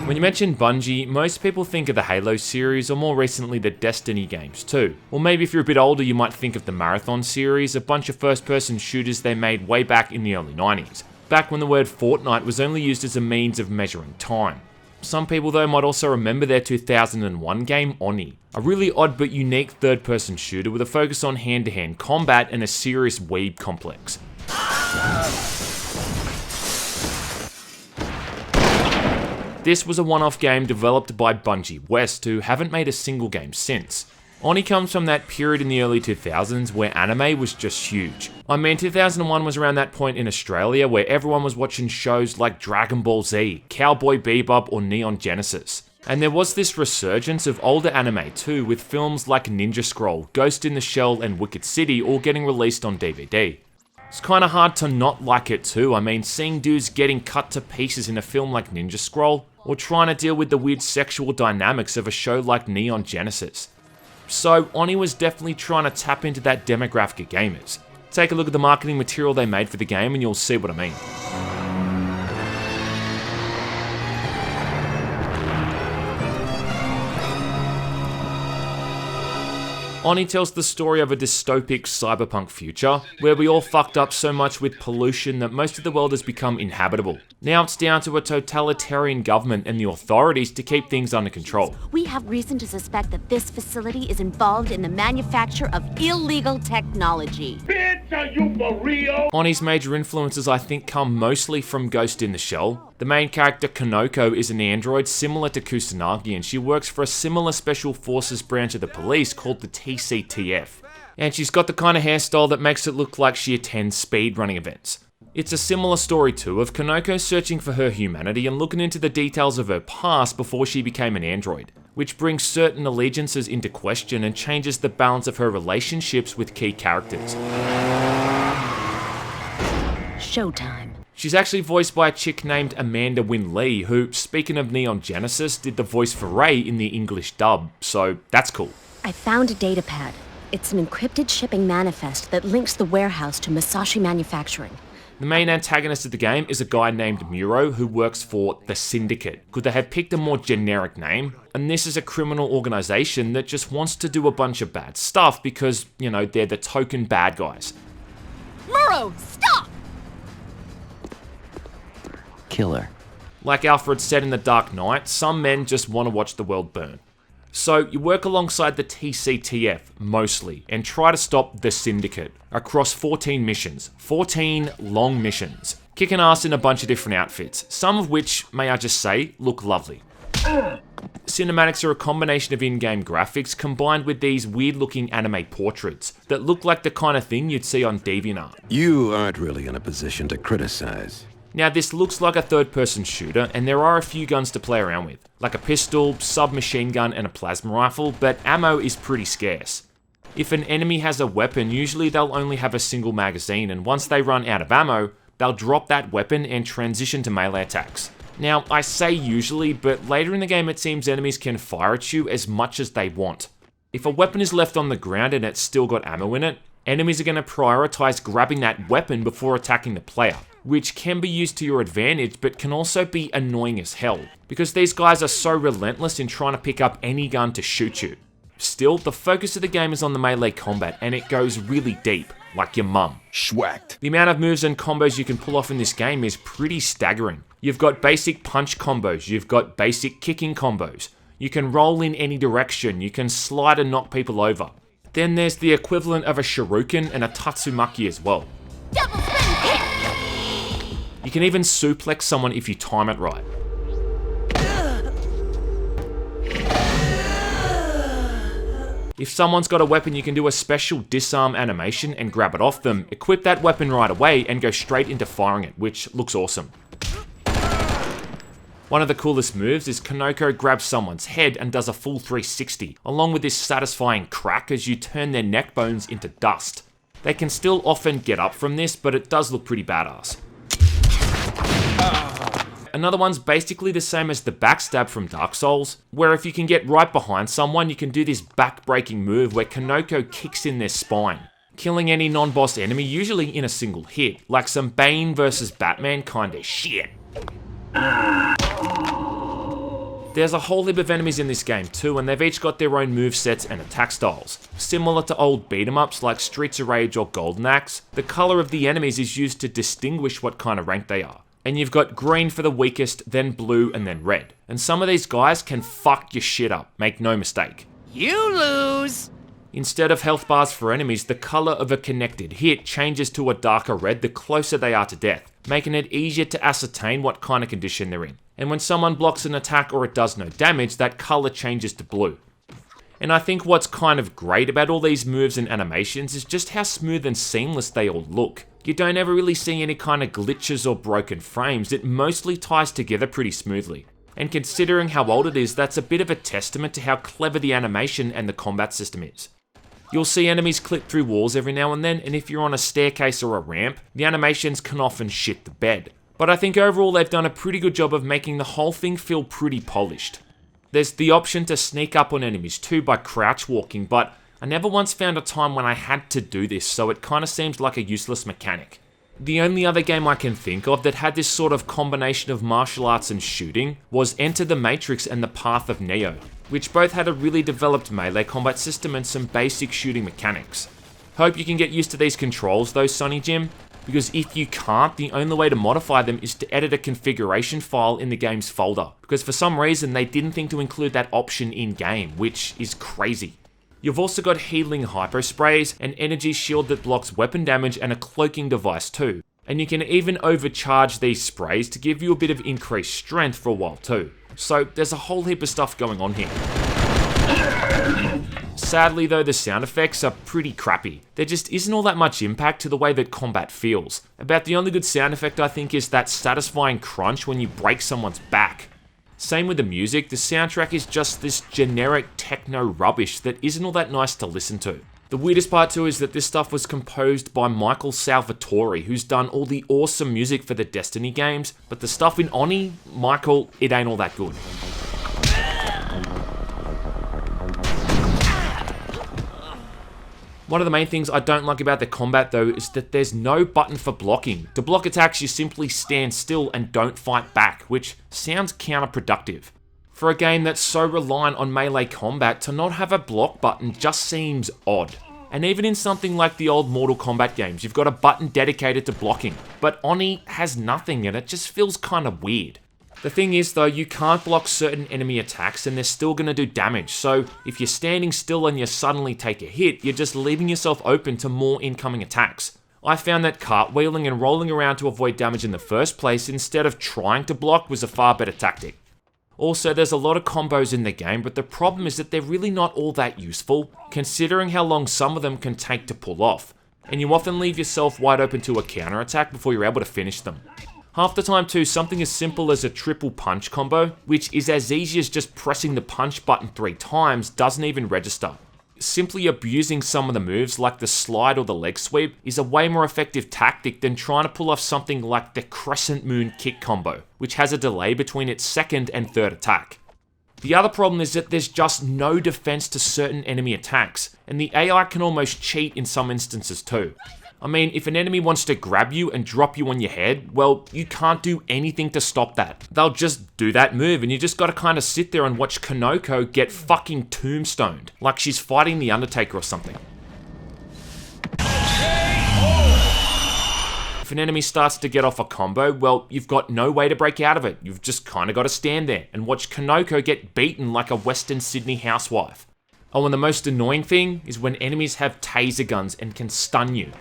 When you mention Bungie, most people think of the Halo series, or more recently the Destiny games too. Or maybe if you're a bit older you might think of the Marathon series, a bunch of first-person shooters they made way back in the early 90s, back when the word Fortnite was only used as a means of measuring time. Some people though might also remember their 2001 game Oni, a really odd but unique third-person shooter with a focus on hand-to-hand combat and a serious weeb complex. This was a one-off game developed by Bungie West, who haven't made a single game since. Oni comes from that period in the early 2000s where anime was just huge. I mean, 2001 was around that point in Australia where everyone was watching shows like Dragon Ball Z, Cowboy Bebop or Neon Genesis. And there was this resurgence of older anime too, with films like Ninja Scroll, Ghost in the Shell and Wicked City all getting released on DVD. It's kinda hard to not like it too. I mean, seeing dudes getting cut to pieces in a film like Ninja Scroll, or trying to deal with the weird sexual dynamics of a show like Neon Genesis. So Oni was definitely trying to tap into that demographic of gamers. Take a look at the marketing material they made for the game and you'll see what I mean. Oni tells the story of a dystopic cyberpunk future, where we all fucked up so much with pollution that most of the world has become inhabitable. Now it's down to a totalitarian government and the authorities to keep things under control. We have reason to suspect that this facility is involved in the manufacture of illegal technology. Bitch, are you for real? Oni's major influences I think come mostly from Ghost in the Shell. The main character Konoko is an android similar to Kusanagi, and she works for a similar special forces branch of the police called the TCTF. And she's got the kind of hairstyle that makes it look like she attends speedrunning events. It's a similar story too of Konoko searching for her humanity and looking into the details of her past before she became an android, which brings certain allegiances into question and changes the balance of her relationships with key characters. Showtime. She's actually voiced by a chick named Amanda Wynn Lee, who, speaking of Neon Genesis, did the voice for Rey in the English dub, so that's cool. I found a datapad. It's an encrypted shipping manifest that links the warehouse to Masashi Manufacturing. The main antagonist of the game is a guy named Muro who works for the Syndicate. Could they have picked a more generic name? And this is a criminal organization that just wants to do a bunch of bad stuff because, you know, they're the token bad guys. Muro, stop! Killer. Like Alfred said in The Dark Knight, some men just want to watch the world burn. So you work alongside the TCTF, mostly, and try to stop the Syndicate across 14 missions. 14 long missions. Kicking ass in a bunch of different outfits, some of which, may I just say, look lovely. Cinematics are a combination of in-game graphics combined with these weird-looking anime portraits that look like the kind of thing you'd see on DeviantArt. You aren't really in a position to criticize. Now this looks like a third-person shooter, and there are a few guns to play around with, like a pistol, submachine gun and a plasma rifle, but ammo is pretty scarce. If an enemy has a weapon, usually they'll only have a single magazine, and once they run out of ammo, they'll drop that weapon and transition to melee attacks. Now, I say usually, but later in the game it seems enemies can fire at you as much as they want. If a weapon is left on the ground and it's still got ammo in it, enemies are going to prioritize grabbing that weapon before attacking the player, which can be used to your advantage but can also be annoying as hell, because these guys are so relentless in trying to pick up any gun to shoot you. Still, the focus of the game is on the melee combat and it goes really deep, like your mum. Schwacked. The amount of moves and combos you can pull off in this game is pretty staggering. You've got basic punch combos, you've got basic kicking combos, you can roll in any direction, you can slide and knock people over. Then there's the equivalent of a shuriken and a tatsumaki as well. Double spin kick! You can even suplex someone if you time it right. If someone's got a weapon, you can do a special disarm animation and grab it off them, equip that weapon right away and go straight into firing it, which looks awesome. One of the coolest moves is Konoko grabs someone's head and does a full 360, along with this satisfying crack as you turn their neck bones into dust. They can still often get up from this, but it does look pretty badass. Another one's basically the same as the backstab from Dark Souls, where if you can get right behind someone, you can do this back-breaking move where Konoko kicks in their spine, killing any non-boss enemy usually in a single hit, like some Bane vs Batman kinda shit. There's a whole heap of enemies in this game too, and they've each got their own movesets and attack styles. Similar to old beat-em-ups like Streets of Rage or Golden Axe, the colour of the enemies is used to distinguish what kind of rank they are. And you've got green for the weakest, then blue, and then red. And some of these guys can fuck your shit up, make no mistake. You lose! Instead of health bars for enemies, the colour of a connected hit changes to a darker red the closer they are to death, making it easier to ascertain what kind of condition they're in. And when someone blocks an attack or it does no damage, that colour changes to blue. And I think what's kind of great about all these moves and animations is just how smooth and seamless they all look. You don't ever really see any kind of glitches or broken frames, it mostly ties together pretty smoothly. And considering how old it is, that's a bit of a testament to how clever the animation and the combat system is. You'll see enemies clip through walls every now and then, and if you're on a staircase or a ramp, the animations can often shit the bed. But I think overall they've done a pretty good job of making the whole thing feel pretty polished. There's the option to sneak up on enemies too by crouch walking, but I never once found a time when I had to do this, so it kinda seems like a useless mechanic. The only other game I can think of that had this sort of combination of martial arts and shooting was Enter the Matrix and The Path of Neo, which both had a really developed melee combat system and some basic shooting mechanics. Hope you can get used to these controls though, Sonny Jim, because if you can't, the only way to modify them is to edit a configuration file in the game's folder, because for some reason they didn't think to include that option in-game, which is crazy. You've also got healing hyposprays, an energy shield that blocks weapon damage, and a cloaking device too. And you can even overcharge these sprays to give you a bit of increased strength for a while too. So there's a whole heap of stuff going on here. Sadly though, the sound effects are pretty crappy. There just isn't all that much impact to the way that combat feels. About the only good sound effect I think is that satisfying crunch when you break someone's back. Same with the music, the soundtrack is just this generic techno rubbish that isn't all that nice to listen to. The weirdest part too is that this stuff was composed by Michael Salvatore, who's done all the awesome music for the Destiny games, but the stuff in Oni, Michael, it ain't all that good. One of the main things I don't like about the combat though is that there's no button for blocking. To block attacks you simply stand still and don't fight back, which sounds counterproductive. For a game that's so reliant on melee combat, to not have a block button just seems odd. And even in something like the old Mortal Kombat games, you've got a button dedicated to blocking, but Oni has nothing and it just feels kinda weird. The thing is though, you can't block certain enemy attacks and they're still going to do damage, so if you're standing still and you suddenly take a hit, you're just leaving yourself open to more incoming attacks. I found that cartwheeling and rolling around to avoid damage in the first place instead of trying to block was a far better tactic. Also, there's a lot of combos in the game, but the problem is that they're really not all that useful, considering how long some of them can take to pull off, and you often leave yourself wide open to a counterattack before you're able to finish them. Half the time too, something as simple as a triple punch combo, which is as easy as just pressing the punch button 3 times, doesn't even register. Simply abusing some of the moves like the slide or the leg sweep is a way more effective tactic than trying to pull off something like the crescent moon kick combo, which has a delay between its second and third attack. The other problem is that there's just no defense to certain enemy attacks, and the AI can almost cheat in some instances too. I mean, if an enemy wants to grab you and drop you on your head, well, you can't do anything to stop that. They'll just do that move, and you just gotta kinda sit there and watch Konoko get fucking tombstoned, like she's fighting the Undertaker or something. If an enemy starts to get off a combo, well, you've got no way to break out of it. You've just kinda gotta stand there and watch Konoko get beaten like a Western Sydney housewife. Oh, and the most annoying thing is when enemies have taser guns and can stun you.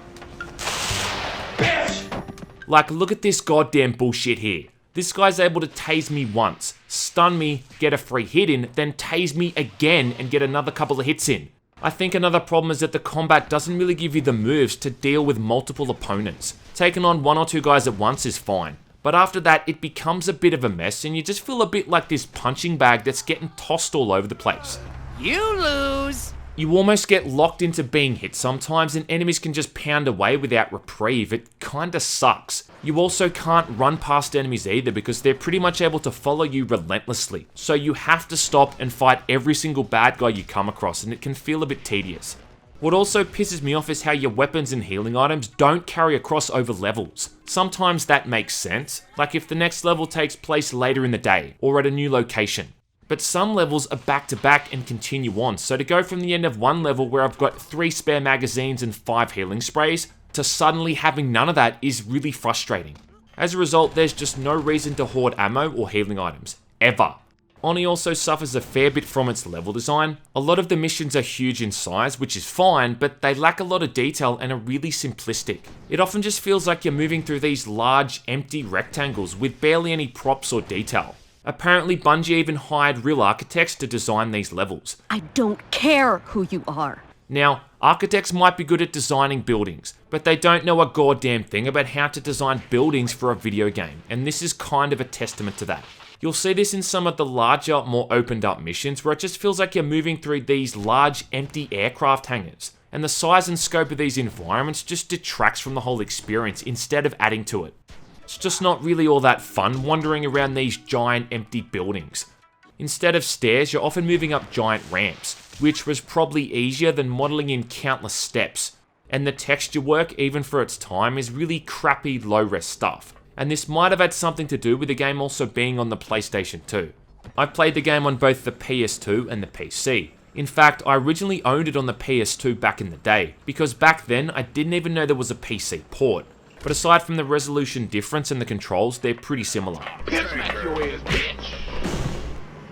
Like, look at this goddamn bullshit here. This guy's able to tase me once, stun me, get a free hit in, then tase me again and get another couple of hits in. I think another problem is that the combat doesn't really give you the moves to deal with multiple opponents. Taking on 1 or 2 guys at once is fine, but after that it becomes a bit of a mess and you just feel a bit like this punching bag that's getting tossed all over the place. You lose! You almost get locked into being hit sometimes and enemies can just pound away without reprieve. It kinda sucks. You also can't run past enemies either because they're pretty much able to follow you relentlessly. So you have to stop and fight every single bad guy you come across and it can feel a bit tedious. What also pisses me off is how your weapons and healing items don't carry across over levels. Sometimes that makes sense, like if the next level takes place later in the day or at a new location. but some levels are back to back and continue on, so to go from the end of one level where I've got 3 spare magazines and 5 healing sprays, to suddenly having none of that is really frustrating. As a result, there's just no reason to hoard ammo or healing items, ever. Oni also suffers a fair bit from its level design. A lot of the missions are huge in size, which is fine, but they lack a lot of detail and are really simplistic. It often just feels like you're moving through these large, empty rectangles with barely any props or detail. Apparently, Bungie even hired real architects to design these levels. I don't care who you are. Now, architects might be good at designing buildings, but they don't know a goddamn thing about how to design buildings for a video game, and this is kind of a testament to that. You'll see this in some of the larger, more opened up missions where it just feels like you're moving through these large, empty aircraft hangars, and the size and scope of these environments just detracts from the whole experience instead of adding to it. It's just not really all that fun wandering around these giant, empty buildings. Instead of stairs, you're often moving up giant ramps, which was probably easier than modelling in countless steps, and the texture work, even for its time, is really crappy low-res stuff. And this might have had something to do with the game also being on the PlayStation 2. I played the game on both the PS2 and the PC. In fact, I originally owned it on the PS2 back in the day, because back then I didn't even know there was a PC port. But aside from the resolution difference and the controls, they're pretty similar.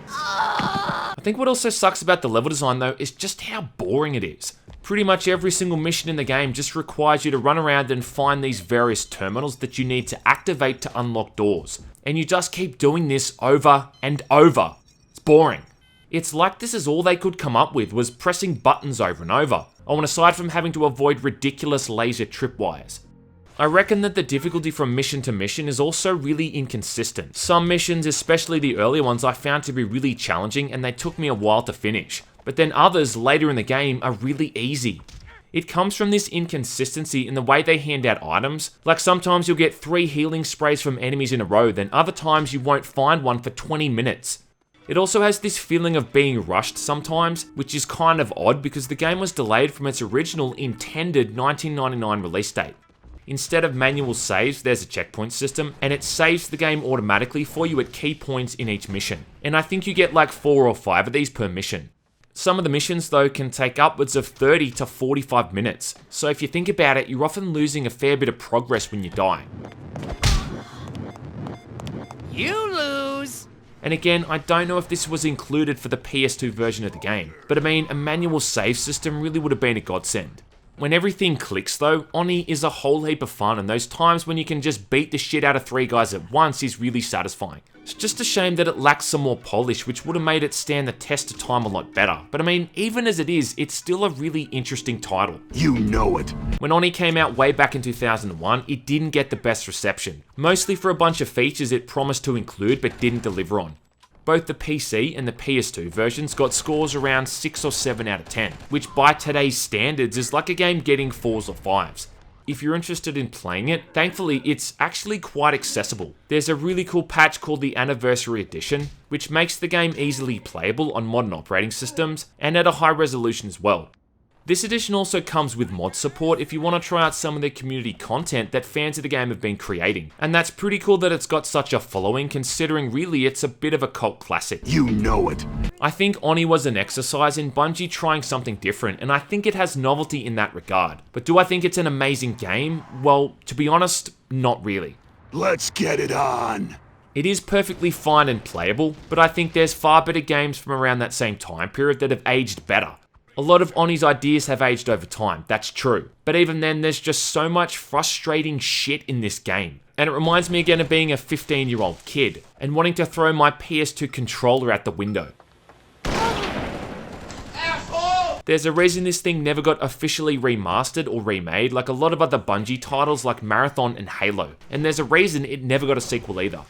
I think what also sucks about the level design though is just how boring it is. Pretty much every single mission in the game just requires you to run around and find these various terminals that you need to activate to unlock doors. And you just keep doing this over and over. It's boring. It's like this is all they could come up with, was pressing buttons over and over. Oh, and aside from having to avoid ridiculous laser tripwires. I reckon that the difficulty from mission to mission is also really inconsistent. Some missions, especially the earlier ones, I found to be really challenging and they took me a while to finish. But then others later in the game are really easy. It comes from this inconsistency in the way they hand out items. Like sometimes you'll get 3 healing sprays from enemies in a row, then other times you won't find one for 20 minutes. It also has this feeling of being rushed sometimes, which is kind of odd because the game was delayed from its original intended 1999 release date. Instead of manual saves, there's a checkpoint system, and it saves the game automatically for you at key points in each mission. And I think you get like 4 or 5 of these per mission. Some of the missions though can take upwards of 30 to 45 minutes, so if you think about it, you're often losing a fair bit of progress when you die. You lose! And again, I don't know if this was included for the PS2 version of the game, but I mean, a manual save system really would have been a godsend. When everything clicks though, Oni is a whole heap of fun, and those times when you can just beat the shit out of 3 guys at once is really satisfying. It's just a shame that it lacks some more polish, which would have made it stand the test of time a lot better. But I mean, even as it is, it's still a really interesting title. You know it. When Oni came out way back in 2001, it didn't get the best reception. Mostly for a bunch of features it promised to include but didn't deliver on. Both the PC and the PS2 versions got scores around 6 or 7 out of 10, which by today's standards is like a game getting 4s or 5s. If you're interested in playing it, thankfully it's actually quite accessible. There's a really cool patch called the Anniversary Edition, which makes the game easily playable on modern operating systems and at a high resolution as well. This edition also comes with mod support if you want to try out some of the community content that fans of the game have been creating. And that's pretty cool that it's got such a following, considering really it's a bit of a cult classic. You know it. I think Oni was an exercise in Bungie trying something different, and I think it has novelty in that regard. But do I think it's an amazing game? Well, to be honest, not really. Let's get it on. It is perfectly fine and playable, but I think there's far better games from around that same time period that have aged better. A lot of Oni's ideas have aged over time, that's true. But even then, there's just so much frustrating shit in this game. And it reminds me again of being a 15-year-old kid, and wanting to throw my PS2 controller out the window. Asshole! There's a reason this thing never got officially remastered or remade like a lot of other Bungie titles like Marathon and Halo. And there's a reason it never got a sequel either.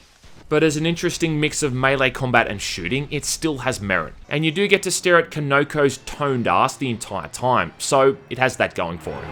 But as an interesting mix of melee combat and shooting, it still has merit. And you do get to stare at Kanoko's toned ass the entire time, so it has that going for it.